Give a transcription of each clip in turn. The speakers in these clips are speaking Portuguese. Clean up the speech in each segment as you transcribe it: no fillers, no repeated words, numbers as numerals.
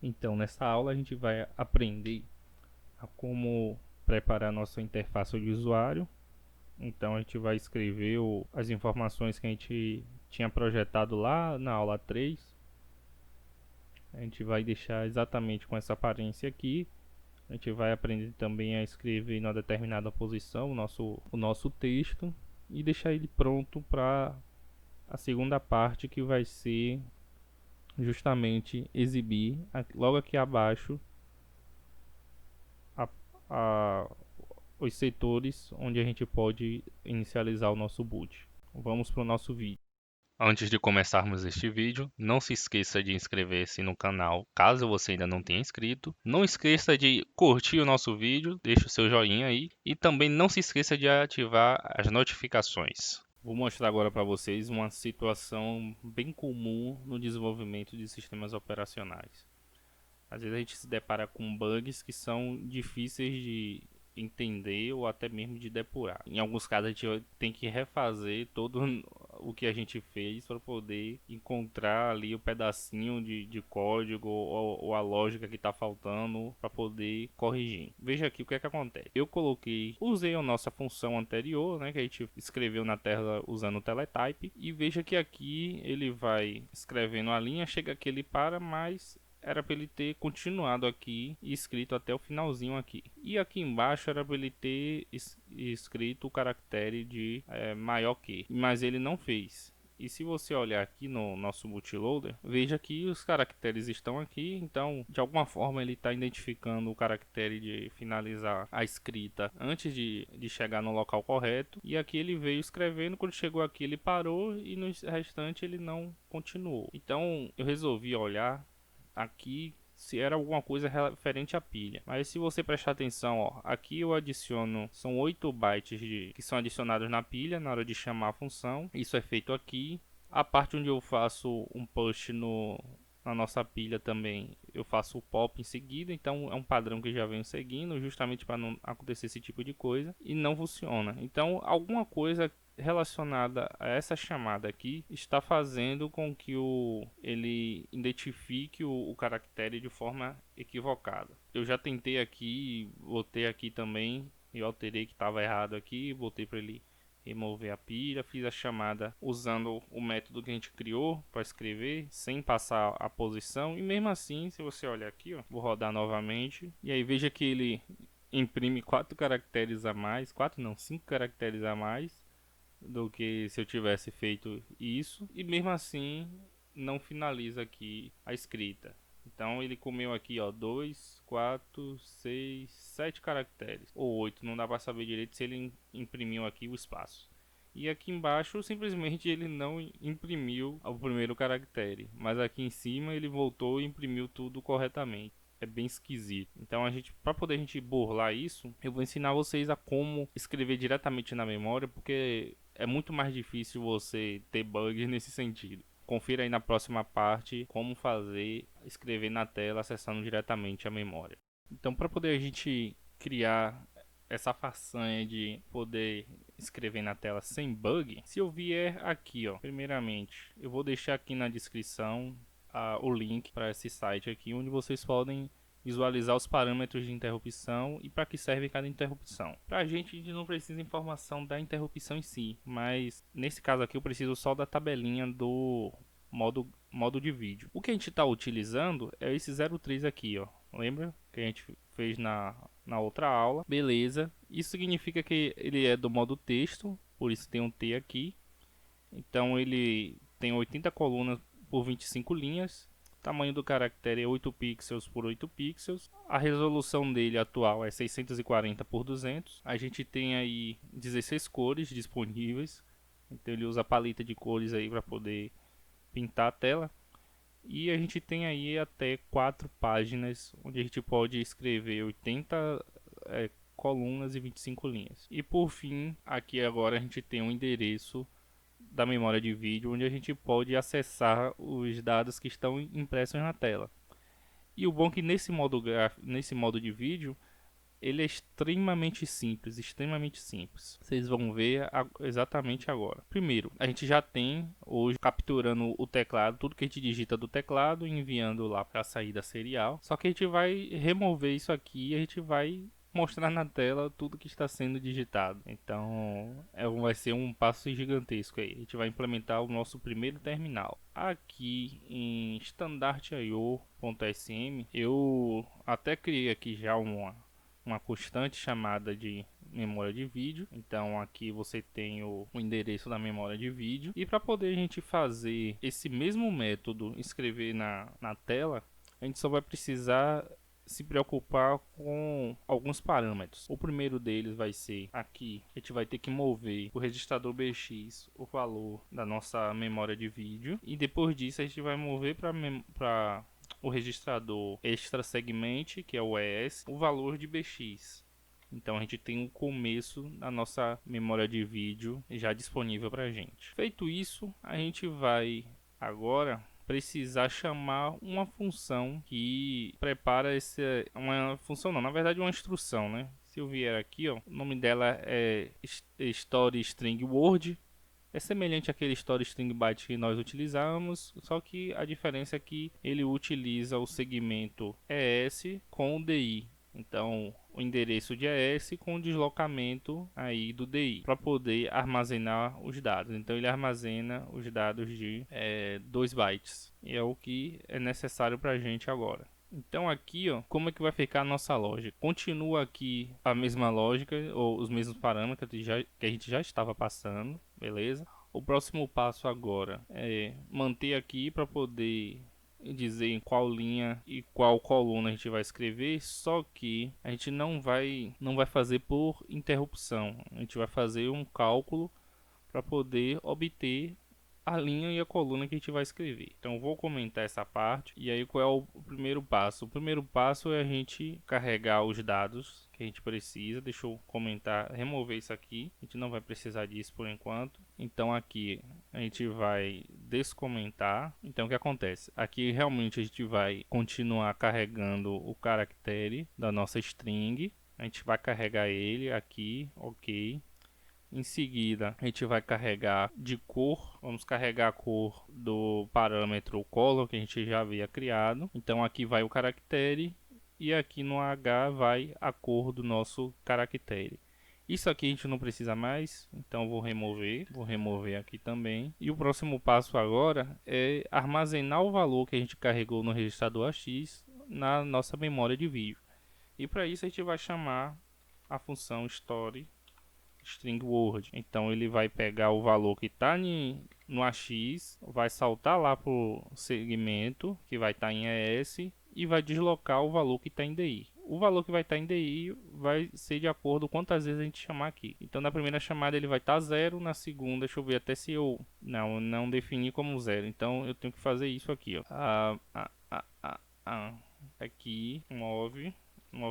Então, nessa aula a gente vai aprender a como preparar nossa interface de usuário. Então, a gente vai escrever as informações que a gente tinha projetado lá na aula 3. A gente vai deixar exatamente com essa aparência aqui. A gente vai aprender também a escrever em uma determinada posição o nosso texto e deixar ele pronto para a segunda parte, que vai ser justamente exibir logo aqui abaixo a, a, os setores onde a gente pode inicializar o nosso boot. Vamos para o nosso vídeo. Antes de começarmos este vídeo, não se esqueça de inscrever-se no canal caso você ainda não tenha inscrito. Não esqueça de curtir o nosso vídeo, deixe o seu joinha aí e também não se esqueça de ativar as notificações. Vou mostrar agora para vocês uma situação bem comum no desenvolvimento de sistemas operacionais. Às vezes a gente se depara com bugs que são difíceis de entender ou até mesmo de depurar. Em alguns casos a gente tem que refazer todo o que a gente fez para poder encontrar ali o pedacinho de código ou a lógica que está faltando para poder corrigir. Veja aqui o que é que acontece. Eu usei a nossa função anterior, né, que a gente escreveu na tela usando o teletype, e veja que aqui ele vai escrevendo a linha, chega aqui ele para, mas era para ele ter continuado aqui e escrito até o finalzinho aqui. E aqui embaixo era para ele ter escrito o caractere de maior que, mas ele não fez. E se você olhar aqui no nosso bootloader, veja que os caracteres estão aqui, então de alguma forma ele está identificando o caractere de finalizar a escrita antes de chegar no local correto. E aqui ele veio escrevendo, quando chegou aqui ele parou e no restante ele não continuou. Então eu resolvi olhar aqui se era alguma coisa referente à pilha. Mas se você prestar atenção, ó, aqui eu adiciono, são 8 bytes que são adicionados na pilha na hora de chamar a função. Isso é feito aqui. A parte onde eu faço um push na nossa pilha também, eu faço o pop em seguida. Então é um padrão que já venho seguindo, justamente para não acontecer esse tipo de coisa, e não funciona. Então alguma coisa relacionada a essa chamada aqui está fazendo com que ele identifique o caractere de forma equivocada. Eu já tentei aqui, botei aqui também, eu alterei que estava errado aqui, botei para ele remover a pilha, fiz a chamada usando o método que a gente criou para escrever, sem passar a posição, e mesmo assim, se você olhar aqui, ó, vou rodar novamente, e aí veja que ele imprime 4 caracteres a mais, 4 não, 5 caracteres a mais do que se eu tivesse feito isso, e mesmo assim não finaliza aqui a escrita. Então ele comeu aqui, ó, 2, 4, 6, 7 caracteres, ou 8, não dá para saber direito se ele imprimiu aqui o espaço. E aqui embaixo simplesmente ele não imprimiu o primeiro caractere, mas aqui em cima ele voltou e imprimiu tudo corretamente. É bem esquisito. Então para poder a gente burlar isso, eu vou ensinar vocês a como escrever diretamente na memória, porque é muito mais difícil você ter bugs nesse sentido. Confira aí na próxima parte como escrever na tela acessando diretamente a memória. Então, para poder a gente criar essa façanha de poder escrever na tela sem bug, se eu vier aqui, ó, primeiramente, eu vou deixar aqui na descrição o link para esse site aqui, onde vocês podem visualizar os parâmetros de interrupção e para que serve cada interrupção. Para a gente não precisa informação da interrupção em si, mas nesse caso aqui eu preciso só da tabelinha do modo de vídeo. O que a gente está utilizando é esse 03 aqui, ó. Lembra que a gente fez na outra aula? Beleza. Isso significa que ele é do modo texto, por isso tem um T aqui. Então ele tem 80 colunas por 25 linhas. O tamanho do caractere é 8 pixels por 8 pixels. A resolução dele atual é 640 por 200. A gente tem aí 16 cores disponíveis. Então ele usa a paleta de cores aí para poder pintar a tela. E a gente tem aí até 4 páginas onde a gente pode escrever 80 colunas e 25 linhas. E por fim, aqui agora a gente tem um endereço da memória de vídeo, onde a gente pode acessar os dados que estão impressos na tela. E o bom é que nesse modo de vídeo, ele é extremamente simples, extremamente simples. Vocês vão ver exatamente agora. Primeiro, a gente já tem hoje capturando o teclado, tudo que a gente digita do teclado, enviando lá para a saída serial. Só que a gente vai remover isso aqui e a gente vai mostrar na tela tudo que está sendo digitado. Então vai ser um passo gigantesco aí. A gente vai implementar o nosso primeiro terminal. Aqui em standard.io.sm eu até criei aqui já uma constante chamada de memória de vídeo. Então aqui você tem o endereço da memória de vídeo. E para poder a gente fazer esse mesmo método, escrever na tela, a gente só vai precisar se preocupar com alguns parâmetros. O primeiro deles vai ser aqui, a gente vai ter que mover o registrador BX o valor da nossa memória de vídeo, e depois disso a gente vai mover para o registrador extra segment, que é o ES, o valor de BX. Então a gente tem o começo da nossa memória de vídeo já disponível para a gente. Feito isso, a gente vai agora precisar chamar uma função que prepara uma função não, na verdade uma instrução, né? Se eu vier aqui, ó, o nome dela é Story String Word. É semelhante àquele Story String Byte que nós utilizamos, só que a diferença é que ele utiliza o segmento ES com o DI. Então, o endereço de ES com o deslocamento aí do DI para poder armazenar os dados. Então, ele armazena os dados de 2 bytes. E é o que é necessário para a gente agora. Então aqui, ó, como é que vai ficar a nossa lógica? Continua aqui a mesma lógica, ou os mesmos parâmetros que a gente já estava passando, beleza? O próximo passo agora é manter aqui para poder dizer em qual linha e qual coluna a gente vai escrever, só que a gente não vai fazer por interrupção. A gente vai fazer um cálculo para poder obter a linha e a coluna que a gente vai escrever. Então vou comentar essa parte. E aí qual é o primeiro passo? O primeiro passo é a gente carregar os dados que a gente precisa. Deixa eu comentar, remover isso aqui. A gente não vai precisar disso por enquanto. Então aqui a gente vai descomentar. Então o que acontece? Aqui realmente a gente vai continuar carregando o caractere da nossa string. A gente vai carregar ele aqui, ok. Em seguida, a gente vai carregar de cor. Vamos carregar a cor do parâmetro color que a gente já havia criado. Então aqui vai o caractere e aqui no H vai a cor do nosso caractere. Isso aqui a gente não precisa mais, então vou remover aqui também. E o próximo passo agora é armazenar o valor que a gente carregou no registrador AX na nossa memória de vídeo. E para isso a gente vai chamar a função story string word. Então ele vai pegar o valor que está no AX, vai saltar lá para o segmento que vai estar em ES e vai deslocar o valor que está em DI. O valor que vai estar em DI vai ser de acordo com quantas vezes a gente chamar aqui. Então na primeira chamada ele vai estar 0, na segunda, deixa eu ver até se eu não defini como 0. Então eu tenho que fazer isso aqui, ó. Aqui move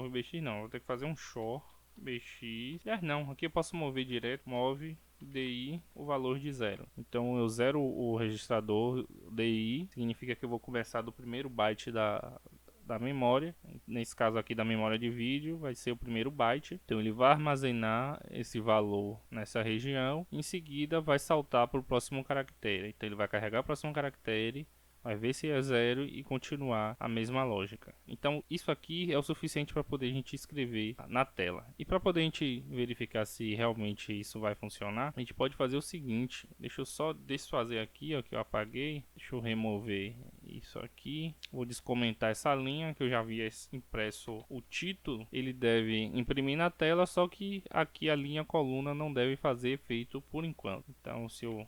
bx não, vou ter que fazer um short bx, não, aqui eu posso mover direto, move DI o valor de 0. Então eu zero o registrador DI, significa que eu vou começar do primeiro byte da memória, nesse caso aqui da memória de vídeo vai ser o primeiro byte. Então ele vai armazenar esse valor nessa região, em seguida vai saltar para o próximo caractere. Então ele vai carregar o próximo caractere, vai ver se é 0 e continuar a mesma lógica. Então isso aqui é o suficiente para poder a gente escrever na tela. E para poder a gente verificar se realmente isso vai funcionar, a gente pode fazer o seguinte. Deixa eu só desfazer aqui, ó, que eu apaguei. Deixa eu remover isso aqui. Vou descomentar essa linha que eu já havia impresso o título. Ele deve imprimir na tela, só que aqui a linha coluna não deve fazer efeito por enquanto. Então se eu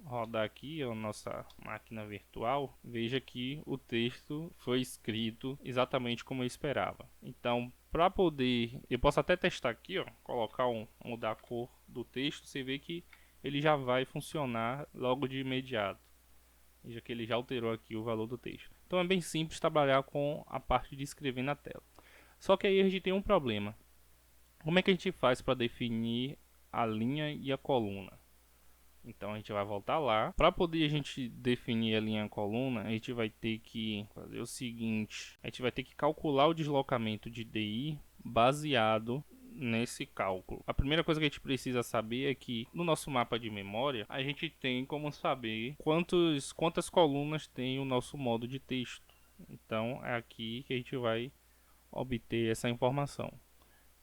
rodar aqui a nossa máquina virtual, veja que o texto foi escrito exatamente como eu esperava. Então, para poder, eu posso até testar aqui, ó, mudar a cor do texto, você vê que ele já vai funcionar logo de imediato. Veja que ele já alterou aqui o valor do texto. Então é bem simples trabalhar com a parte de escrever na tela. Só que aí a gente tem um problema. Como é que a gente faz para definir a linha e a coluna? Então a gente vai voltar lá. Para poder a gente definir a linha e a coluna, a gente vai ter que fazer o seguinte. A gente vai ter que calcular o deslocamento de DI baseado nesse cálculo. A primeira coisa que a gente precisa saber é que no nosso mapa de memória a gente tem como saber quantas colunas tem o nosso modo de texto. Então é aqui que a gente vai obter essa informação.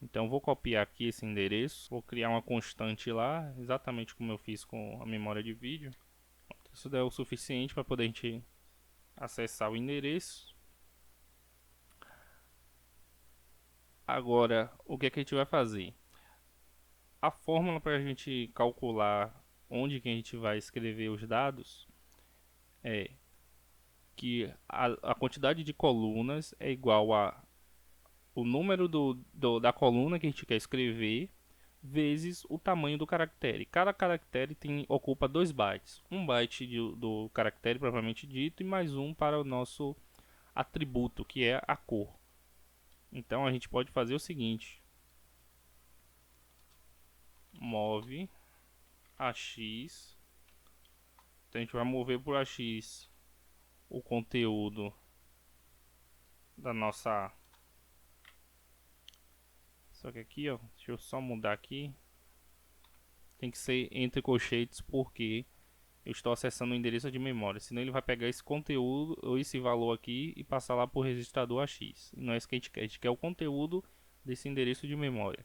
Então vou copiar aqui esse endereço, vou criar uma constante lá, exatamente como eu fiz com a memória de vídeo. Isso é o suficiente para poder a gente acessar o endereço. Agora, o que é que a gente vai fazer? A fórmula para a gente calcular onde que a gente vai escrever os dados é que a quantidade de colunas é igual a o número da coluna que a gente quer escrever vezes o tamanho do caractere. Cada caractere ocupa 2 bytes. 1 byte do caractere propriamente dito e mais um para o nosso atributo, que é a cor. Então a gente pode fazer o seguinte: move AX. Então a gente vai mover por AX o conteúdo da nossa. Só que aqui, ó, deixa eu só mudar aqui. Tem que ser entre colchetes porque eu estou acessando o endereço de memória. Senão ele vai pegar esse conteúdo ou esse valor aqui e passar lá por registrador AX. E não é isso que a gente quer o conteúdo desse endereço de memória.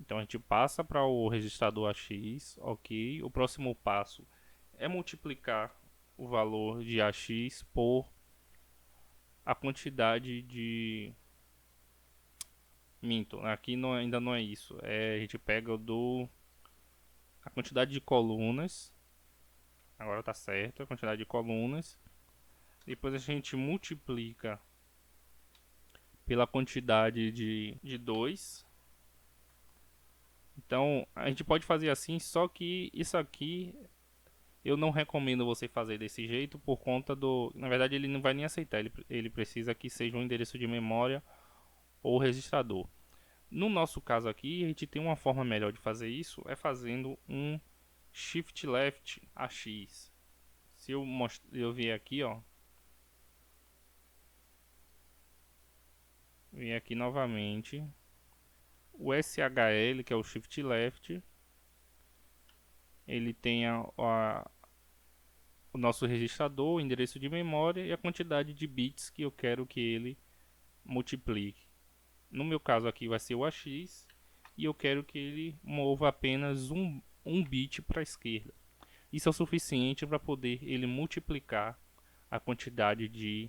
Então a gente passa para o registrador AX, ok. O próximo passo é multiplicar o valor de AX por a quantidade de... Minto, aqui não, ainda não é isso. A gente pega a quantidade de colunas. Agora tá certo, a quantidade de colunas. Depois a gente multiplica pela quantidade de 2. Então a gente pode fazer assim, só que isso aqui eu não recomendo você fazer desse jeito por conta do... Na verdade ele não vai nem aceitar, ele precisa que seja um endereço de memória ou registrador. No nosso caso aqui, a gente tem uma forma melhor de fazer isso, é fazendo um Shift Left AX. Se eu vier aqui, ó, vem aqui novamente, o SHL, que é o Shift Left, ele tem o nosso registrador, o endereço de memória e a quantidade de bits que eu quero que ele multiplique. No meu caso aqui vai ser o AX e eu quero que ele mova apenas um bit para a esquerda. Isso é o suficiente para poder ele multiplicar a quantidade de...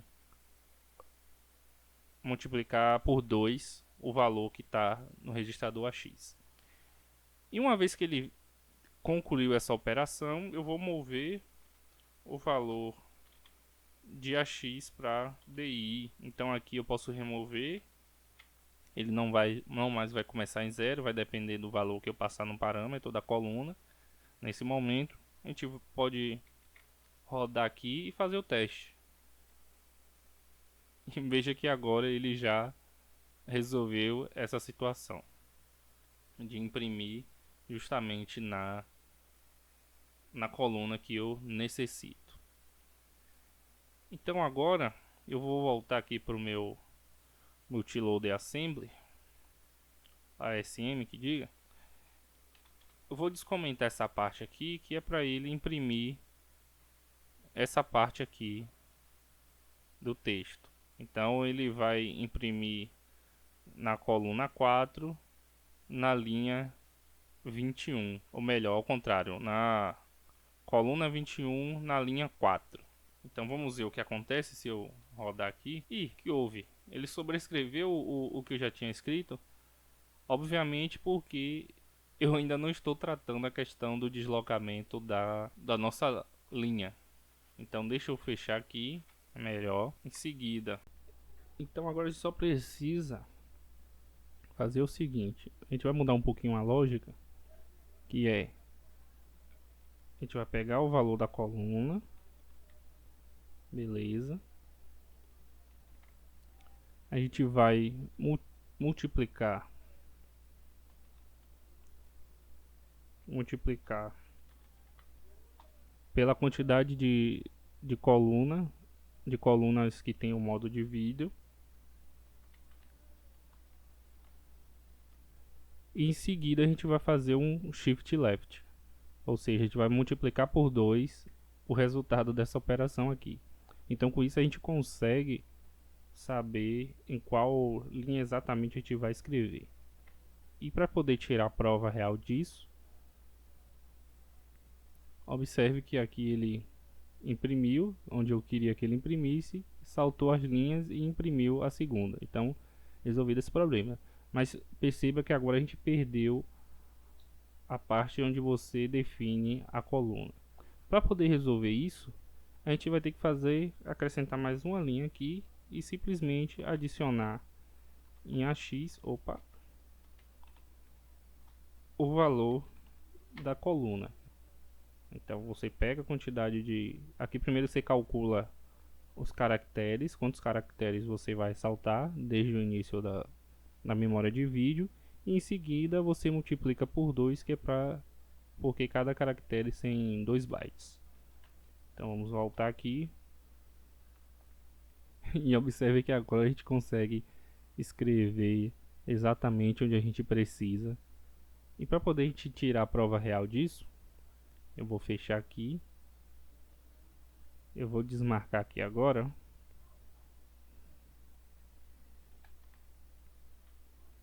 multiplicar por 2 o valor que está no registrador AX. E uma vez que ele concluiu essa operação, eu vou mover o valor de AX para DI. Então aqui eu posso remover, ele não mais vai começar em 0, vai depender do valor que eu passar no parâmetro da coluna. Nesse momento a gente pode rodar aqui e fazer o teste. E veja que agora ele já resolveu essa situação de imprimir justamente na coluna que eu necessito. Então agora eu vou voltar aqui para o meu Multiloader Assembly, ASM que diga. Eu vou descomentar essa parte aqui, que é para ele imprimir essa parte aqui do texto. Então ele vai imprimir na coluna 4, na linha 21, ou melhor, ao contrário, na coluna 21, na linha 4. Então vamos ver o que acontece se eu rodar aqui. Ih, que houve? Ele sobrescreveu o que eu já tinha escrito, obviamente porque eu ainda não estou tratando a questão do deslocamento da nossa linha. Então deixa eu fechar aqui, é melhor. Em seguida, então agora a gente só precisa fazer o seguinte: a gente vai mudar um pouquinho a lógica, que é, a gente vai pegar o valor da coluna, beleza, a gente vai multiplicar pela quantidade de colunas que tem o modo de vídeo. E em seguida a gente vai fazer um shift left, ou seja, a gente vai multiplicar por 2 o resultado dessa operação aqui. Então com isso a gente consegue saber em qual linha exatamente a gente vai escrever. E para poder tirar a prova real disso, observe que aqui ele imprimiu onde eu queria que ele imprimisse, saltou as linhas e imprimiu a segunda. Então, resolvido esse problema. Mas perceba que agora a gente perdeu a parte onde você define a coluna. Para poder resolver isso, a gente vai ter que acrescentar mais uma linha aqui e simplesmente adicionar em AX, o valor da coluna. Então você pega a quantidade de... Aqui primeiro você calcula os caracteres, quantos caracteres você vai saltar desde o início da memória de vídeo. E em seguida você multiplica por 2, que é porque cada caractere tem 2 bytes. Então vamos voltar aqui. E observe que agora a gente consegue escrever exatamente onde a gente precisa. E para poder a gente tirar a prova real disso, eu vou fechar aqui. Eu vou desmarcar aqui agora.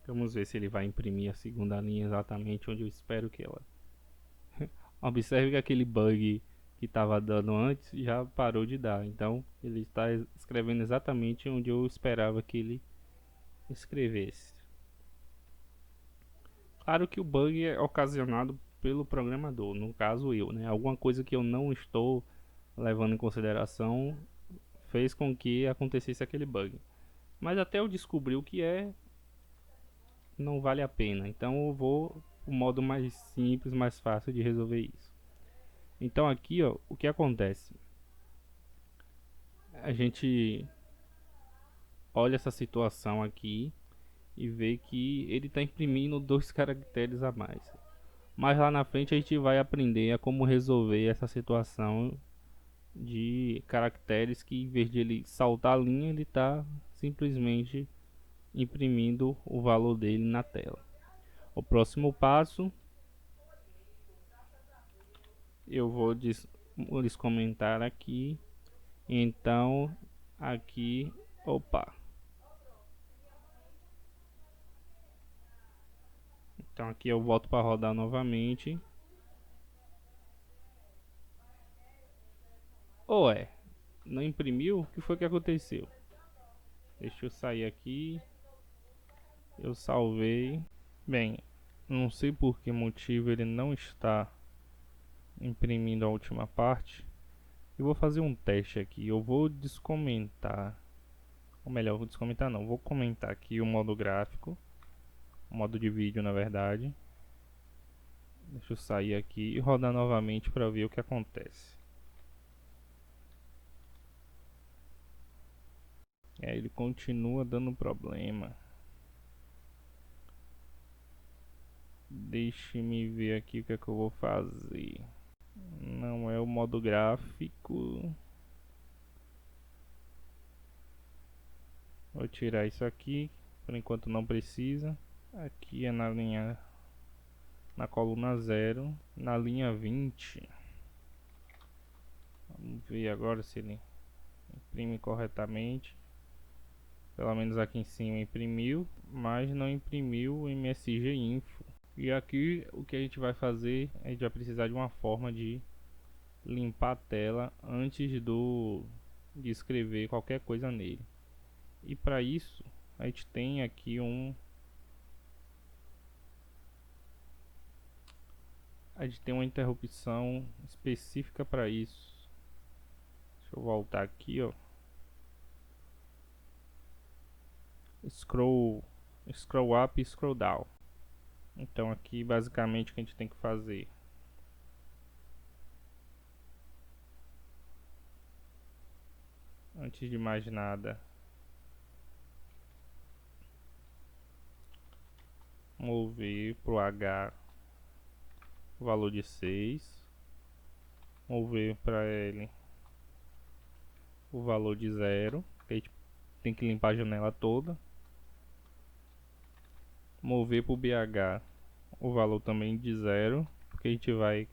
Vamos ver se ele vai imprimir a segunda linha exatamente onde eu espero que ela... Observe que aquele bug que estava dando antes já parou de dar. Então ele está escrevendo exatamente onde eu esperava que ele escrevesse. Claro que o bug é ocasionado pelo programador, no caso eu, né? Alguma coisa que eu não estou levando em consideração fez com que acontecesse aquele bug. Mas até eu descobrir o que é, não vale a pena. Então eu vou o modo mais simples, mais fácil de resolver isso. Então aqui, ó, o que acontece? A gente olha essa situação aqui e vê que ele está imprimindo 2 caracteres a mais. Mas lá na frente a gente vai aprender a como resolver essa situação de caracteres que, em vez de ele saltar a linha, ele está simplesmente imprimindo o valor dele na tela. O próximo passo, eu vou comentar aqui. Então aqui, então aqui eu volto para rodar novamente. Não imprimiu? O que foi que aconteceu? Deixa eu sair aqui. Eu salvei. Bem, não sei por que motivo ele não está imprimindo a última parte. Eu vou fazer um teste aqui. Eu vou descomentar. Ou melhor, vou descomentar não. Vou comentar aqui o modo gráfico. O modo de vídeo, na verdade. Deixa eu sair aqui e rodar novamente para ver o que acontece. Ele continua dando problema. Deixe-me ver aqui o que é que eu vou fazer. Não é o modo gráfico. Vou tirar isso aqui. Por enquanto não precisa. Aqui é na coluna 0. Na linha 20. Vamos ver agora se ele imprime corretamente. Pelo menos aqui em cima imprimiu, mas não imprimiu o MSG Info. E aqui o que a gente vai fazer, a gente vai precisar de uma forma de limpar a tela antes de escrever qualquer coisa nele. E para isso a gente tem aqui a gente tem uma interrupção específica para isso. Deixa eu voltar aqui, ó. Scroll up e scroll down. Então aqui basicamente o que a gente tem que fazer, antes de mais nada, mover pro H o valor de 6, mover para L o valor de 0, que a gente tem que limpar a janela toda, mover para o BH o valor também de 0, porque a gente vai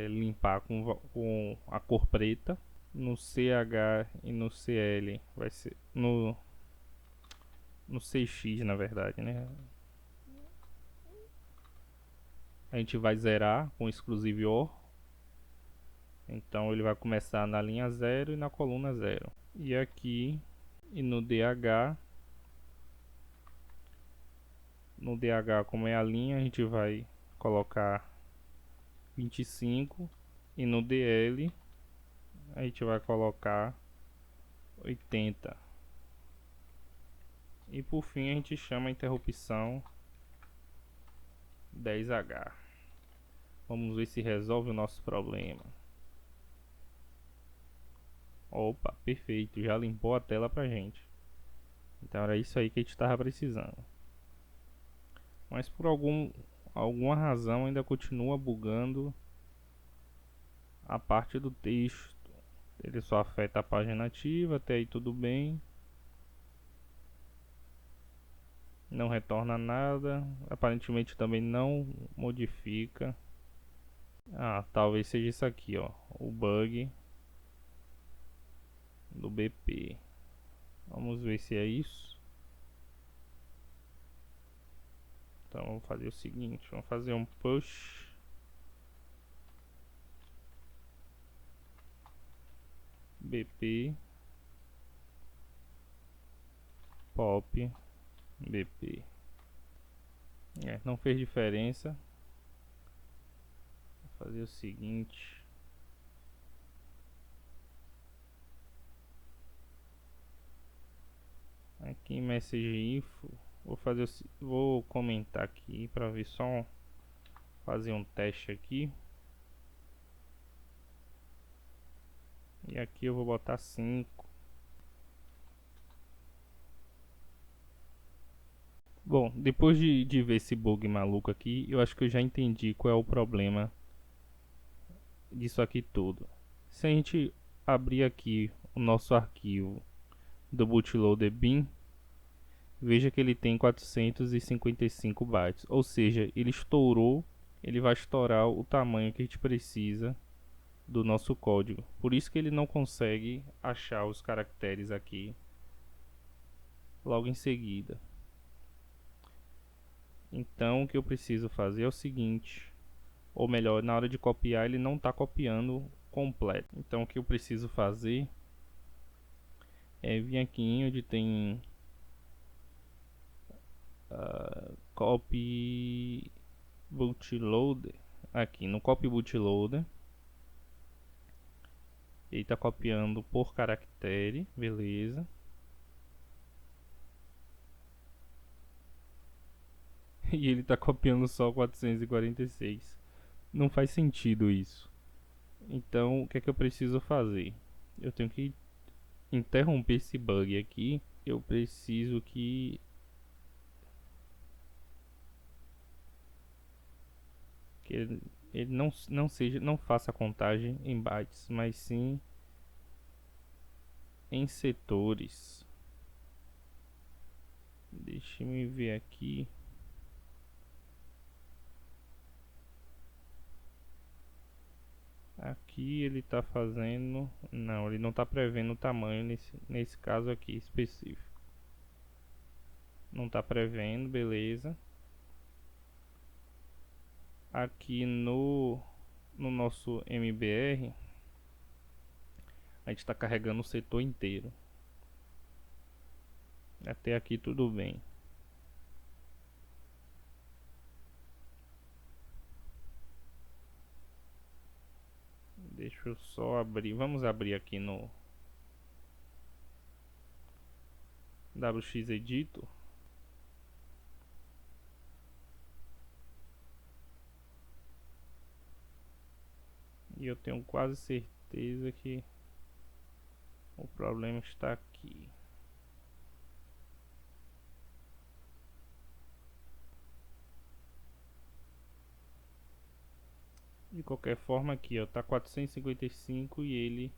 limpar com a cor preta. No CH e no CL vai ser no CX, na verdade, né? A gente vai zerar com exclusive OR. Então ele vai começar na linha 0 e na coluna 0. E aqui e no DH, como é a linha, a gente vai colocar 25 e no DL a gente vai colocar 80. E por fim a gente chama a interrupção 10H. Vamos ver se resolve o nosso problema. Opa, perfeito, já limpou a tela pra gente. Então era isso aí que a gente estava precisando. Mas por alguma razão ainda continua bugando a parte do texto. Ele só afeta a página ativa, até aí tudo bem. Não retorna nada, aparentemente também não modifica. Talvez seja isso aqui, ó, o bug do BP. Vamos ver se é isso. Então vamos fazer o seguinte, vamos fazer um push BP pop BP. Não fez diferença. Vou fazer o seguinte. Aqui em message info, vou comentar aqui para ver só fazer um teste aqui. E aqui eu vou botar 5. Bom, depois de ver esse bug maluco aqui, eu acho que eu já entendi qual é o problema disso aqui tudo. Se a gente abrir aqui o nosso arquivo do bootloader bin, veja que ele tem 455 bytes, ou seja, ele vai estourar o tamanho que a gente precisa do nosso código. Por isso que ele não consegue achar os caracteres aqui logo em seguida. Então o que eu preciso fazer é o seguinte, ou melhor, na hora de copiar ele não está copiando completo. Então o que eu preciso fazer é vir aqui onde tem copy bootloader, aqui no copy bootloader. Ele está copiando por caractere, beleza. E ele está copiando só 446. Não faz sentido isso. Então o que é que eu preciso fazer? Eu tenho que interromper esse bug aqui. Eu preciso que ele não faça a contagem em bytes, mas sim em setores. Deixa eu ver aqui. Aqui ele está fazendo, não, ele não está prevendo o tamanho nesse caso aqui específico. Não está prevendo, beleza. Aqui no nosso MBR a gente está carregando o setor inteiro. Até aqui tudo bem. Deixa eu só abrir. Vamos abrir aqui no WX Editor. E eu tenho quase certeza que o problema está aqui. De qualquer forma aqui, ó, tá 455 e ele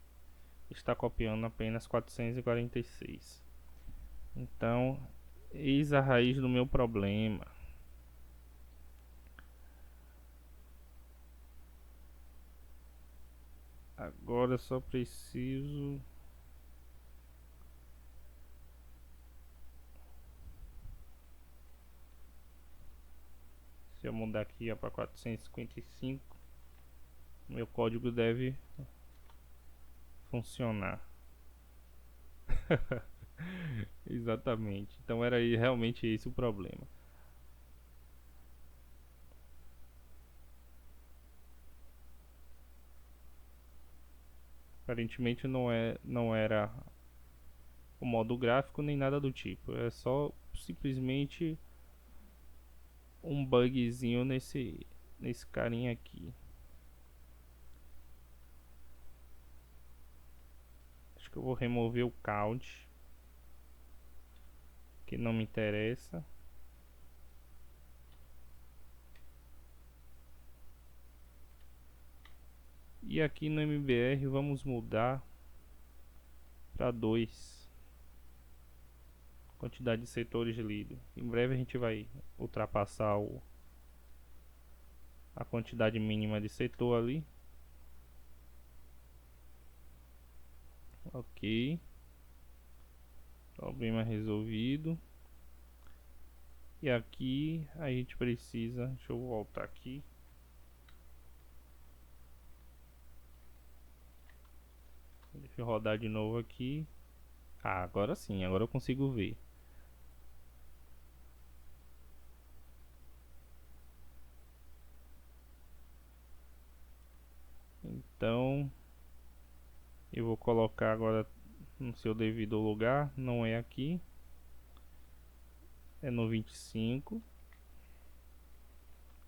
está copiando apenas 446. Então, eis a raiz do meu problema. Agora só preciso... Se eu mudar aqui para 455, meu código deve funcionar. Exatamente. Então era realmente esse o problema. Aparentemente não era o modo gráfico nem nada do tipo. É só simplesmente um bugzinho nesse carinha aqui. Acho que eu vou remover o count, que não me interessa. E aqui no MBR vamos mudar para 2. Quantidade de setores lido. Em breve a gente vai ultrapassar a quantidade mínima de setor ali. Ok. Problema resolvido. E aqui a gente precisa... Deixa eu voltar aqui. Deixa eu rodar de novo aqui. Ah, agora sim, agora eu consigo ver. Então eu vou colocar agora no seu devido lugar. Não é aqui, é no 25.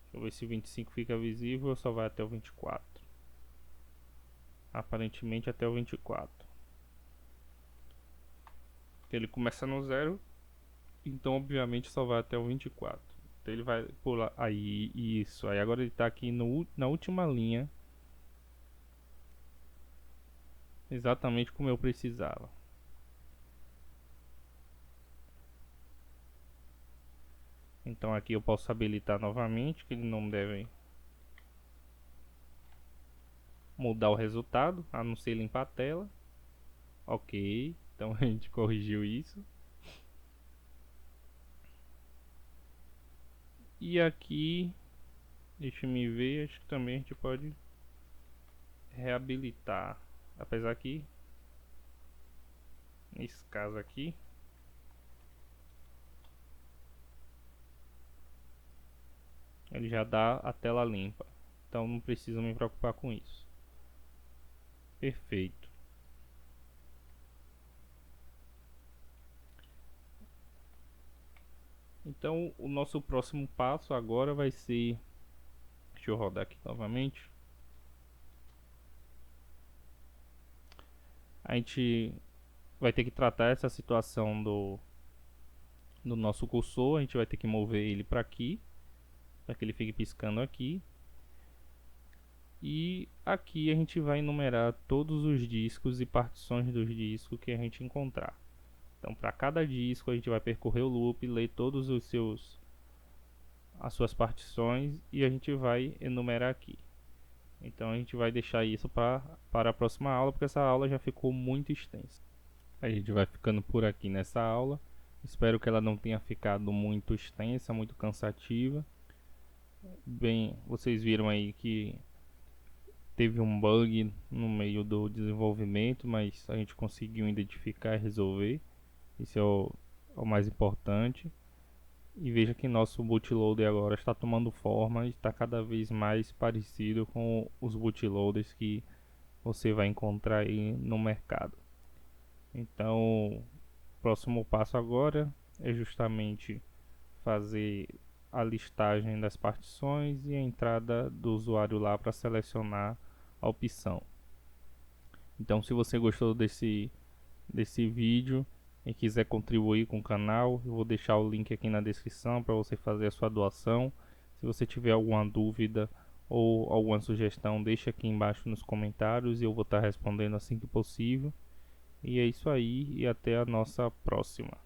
Deixa eu ver se o 25 fica visível ou só vai até o 24. Aparentemente até o 24. Ele começa no 0, então obviamente só vai até o 24. Então ele vai pular aí, isso. Aí agora ele está aqui na última linha, exatamente como eu precisava. Então aqui eu posso habilitar novamente, que ele não deve mudar o resultado, a não ser limpar a tela. Ok, então a gente corrigiu isso. E aqui, deixa me ver, acho que também a gente pode reabilitar. Apesar que, nesse caso aqui, ele já dá a tela limpa. Então não preciso me preocupar com isso. Perfeito. Então o nosso próximo passo agora vai ser... Deixa eu rodar aqui novamente. A gente vai ter que tratar essa situação do nosso cursor. A gente vai ter que mover ele para aqui, para que ele fique piscando aqui. E aqui a gente vai enumerar todos os discos e partições dos discos que a gente encontrar. Então para cada disco a gente vai percorrer o loop, ler todos as suas partições e a gente vai enumerar aqui. Então a gente vai deixar isso para a próxima aula, porque essa aula já ficou muito extensa. A gente vai ficando por aqui nessa aula. Espero que ela não tenha ficado muito extensa, muito cansativa. Bem, vocês viram aí que teve um bug no meio do desenvolvimento, mas a gente conseguiu identificar e resolver. Isso é o mais importante. E veja que nosso bootloader agora está tomando forma e está cada vez mais parecido com os bootloaders que você vai encontrar aí no mercado. Então, o próximo passo agora é justamente fazer a listagem das partições e a entrada do usuário lá para selecionar a opção. Então, se você gostou desse vídeo e quiser contribuir com o canal, eu vou deixar o link aqui na descrição para você fazer a sua doação. Se você tiver alguma dúvida ou alguma sugestão, deixa aqui embaixo nos comentários e eu vou estar respondendo assim que possível. E é isso aí, e até a nossa próxima.